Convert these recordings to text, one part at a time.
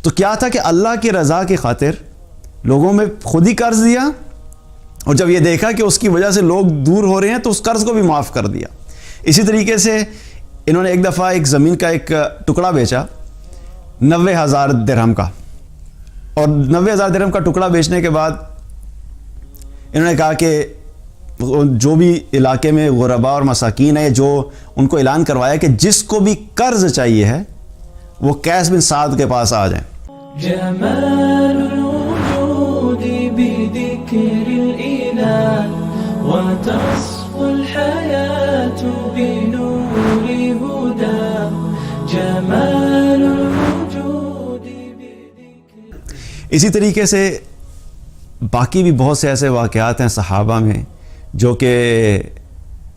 تو کیا تھا کہ اللہ کی رضا کی خاطر لوگوں میں خود ہی قرض دیا، اور جب یہ دیکھا کہ اس کی وجہ سے لوگ دور ہو رہے ہیں تو اس قرض کو بھی معاف کر دیا۔ اسی طریقے سے انہوں نے ایک دفعہ ایک زمین کا ایک ٹکڑا بیچا 90,000 درہم کا، اور 90,000 درہم کا ٹکڑا بیچنے کے بعد انہوں نے کہا کہ جو بھی علاقے میں غرباء اور مساکین ہیں، جو ان کو اعلان کروایا کہ جس کو بھی قرض چاہیے ہے وہ قیس بن سعد کے پاس آ جائیں۔ جمال الوجود بذكر الإله وتصفو الحياة بنور هدى جمال الوجود بذكر۔ اسی طریقے سے باقی بھی بہت سے ایسے واقعات ہیں صحابہ میں جو کہ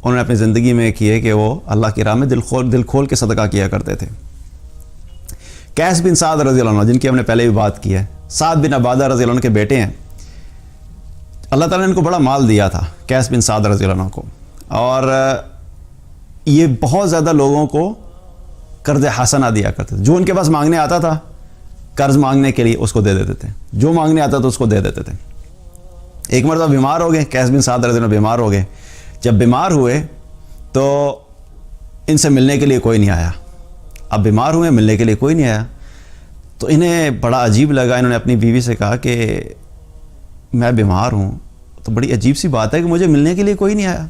انہوں نے اپنی زندگی میں کیے کہ وہ اللہ کی راہ میں دل کھول کے صدقہ کیا کرتے تھے۔ قیس بن سعد رضی اللہ عنہ، جن کی ہم نے پہلے بھی بات کی ہے، سعد بن عبادہ رضی اللہ عنہ کے بیٹے ہیں۔ اللہ تعالیٰ نے ان کو بڑا مال دیا تھا قیس بن سعد رضی اللہ عنہ کو، اور یہ بہت زیادہ لوگوں کو قرض حسنہ دیا کرتے تھے۔ جو ان کے پاس مانگنے آتا تھا قرض مانگنے کے لیے اس کو دے دیتے تھے، جو مانگنے آتا تھا اس کو دے دیتے تھے۔ ایک مرتبہ بیمار ہو گئے، قیس بن سعد رضی اللہ عنہ بیمار ہو گئے۔ جب بیمار ہوئے تو ان سے ملنے کے لیے کوئی نہیں آیا۔ اب بیمار ہوئے، ملنے کے لیے کوئی نہیں آیا، تو انہیں بڑا عجیب لگا۔ انہوں نے اپنی بیوی سے کہا کہ میں بیمار ہوں، تو بڑی عجیب سی بات ہے کہ مجھے ملنے کے لیے کوئی نہیں آیا۔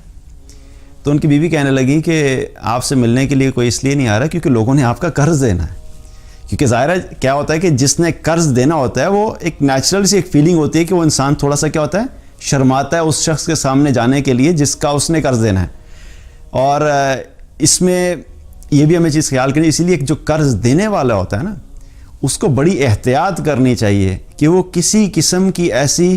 تو ان کی بیوی کہنے لگی کہ آپ سے ملنے کے لیے کوئی اس لیے نہیں آ رہا کیونکہ لوگوں نے آپ کا قرض دینا ہے۔ کیونکہ ظاہر ہے کیا ہوتا ہے کہ جس نے قرض دینا ہوتا ہے وہ ایک نیچرل سی ایک فیلنگ ہوتی ہے کہ وہ انسان تھوڑا سا کیا ہوتا ہے، شرماتا ہے اس شخص کے سامنے جانے کے لیے جس کا اس نے قرض دینا ہے۔ اور اس میں یہ بھی ہمیں چیز خیال کرنی، اسی لیے جو قرض دینے والا ہوتا ہے نا، اس کو بڑی احتیاط کرنی چاہیے کہ وہ کسی قسم کی ایسی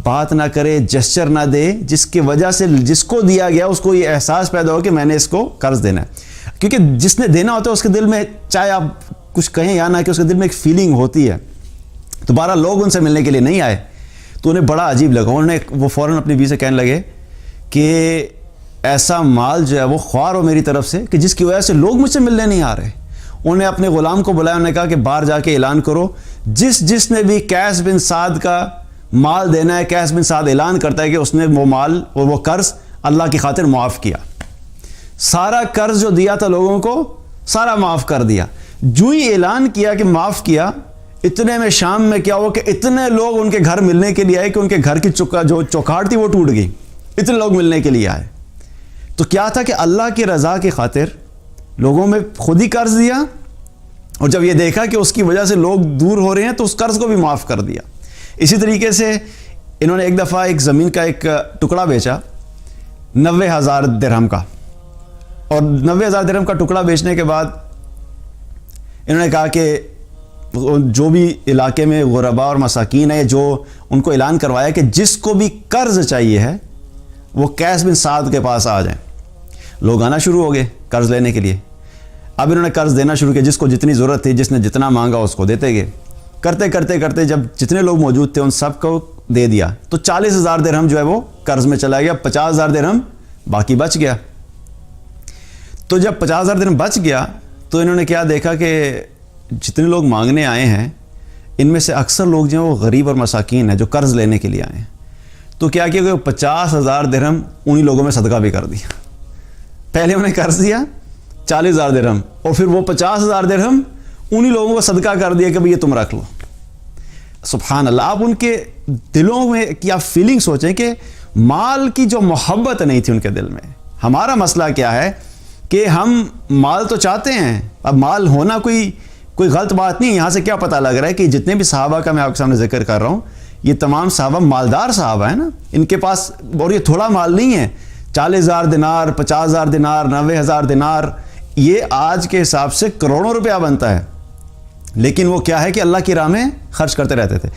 بات نہ کرے، جسچر نہ دے جس کی وجہ سے جس کو دیا گیا اس کو یہ احساس پیدا ہو کہ میں نے اس کو قرض دینا ہے۔ کیونکہ جس نے دینا ہوتا ہے اس کے دل میں، چاہے آپ کچھ کہیں یا نہ کہ اس کے دل میں ایک فیلنگ ہوتی ہے۔ تو 12 لوگ ان سے ملنے کے لیے نہیں آئے تو انہیں بڑا عجیب لگا۔ انہوں نے وہ فوراً اپنی بیوی سے کہنے لگے کہ ایسا مال جو ہے وہ خوار ہو میری طرف سے کہ جس کی وجہ سے لوگ مجھ سے ملنے نہیں آ رہے۔ انہوں نے اپنے غلام کو بلایا، انہوں نے کہا کہ باہر جا کے اعلان کرو جس نے بھی قیس بن سعد کا مال دینا ہے، قیس بن سعد اعلان کرتا ہے کہ اس نے وہ مال اور وہ قرض اللہ کی خاطر معاف کیا۔ سارا قرض جو دیا تھا لوگوں کو سارا معاف کر دیا۔ جو ہی اعلان کیا کہ معاف کیا، اتنے میں شام میں کیا ہوا کہ اتنے لوگ ان کے گھر ملنے کے لیے آئے کہ ان کے گھر کی جو چوکھاٹ تھی وہ ٹوٹ گئی، اتنے لوگ ملنے کے لیے آئے۔ تو کیا تھا کہ اللہ کی رضا کی خاطر لوگوں میں خود ہی قرض دیا، اور جب یہ دیکھا کہ اس کی وجہ سے لوگ دور ہو رہے ہیں تو اس قرض کو بھی معاف کر دیا۔ اسی طریقے سے انہوں نے ایک دفعہ ایک زمین کا ایک ٹکڑا بیچا 90,000 درہم کا، اور 90,000 درہم کا ٹکڑا بیچنے کے بعد انہوں نے کہا کہ جو بھی علاقے میں غرباء اور مساکین ہیں، جو ان کو اعلان کروایا کہ جس کو بھی قرض چاہیے ہے وہ قیس بن سعد کے پاس آ جائیں۔ لوگ آنا شروع ہو گئے قرض لینے کے لیے۔ اب انہوں نے قرض دینا شروع کیا، جس کو جتنی ضرورت تھی، جس نے جتنا مانگا اس کو دیتے گئے۔ کرتے جب جتنے لوگ موجود تھے ان سب کو دے دیا تو 40,000 درہم جو ہے وہ قرض میں چلا گیا، 50,000 درہم باقی بچ گیا۔ تو جب 50,000 درہم بچ گیا تو انہوں نے کیا دیکھا کہ جتنے لوگ مانگنے آئے ہیں ان میں سے اکثر لوگ جو ہیں وہ غریب اور مساکین ہیں جو قرض لینے کے لیے آئے ہیں۔ تو کیا کہ 50,000 درہم انہی لوگوں میں صدقہ بھی کر دیا۔ پہلے انہیں قرض دیا 40,000 درہم، اور پھر وہ 50,000 درہم انہی لوگوں کو صدقہ کر دیا کہ بھئی یہ تم رکھ لو۔ سبحان اللہ! آپ ان کے دلوں میں کیا فیلنگ سوچیں کہ مال کی جو محبت نہیں تھی ان کے دل میں۔ ہمارا مسئلہ کیا ہے کہ ہم مال تو چاہتے ہیں، اب مال ہونا کوئی غلط بات نہیں ہے۔ یہاں سے کیا پتہ لگ رہا ہے کہ جتنے بھی صحابہ کا میں آپ کے سامنے ذکر کر رہا ہوں یہ تمام صحابہ مالدار صحابہ ہیں نا، ان کے پاس، اور یہ تھوڑا مال نہیں ہے۔ 40,000 دینار، 50,000 دینار، 90,000 دینار، یہ آج کے حساب سے کروڑوں روپیہ بنتا ہے، لیکن وہ کیا ہے کہ اللہ کی راہ میں خرچ کرتے رہتے تھے۔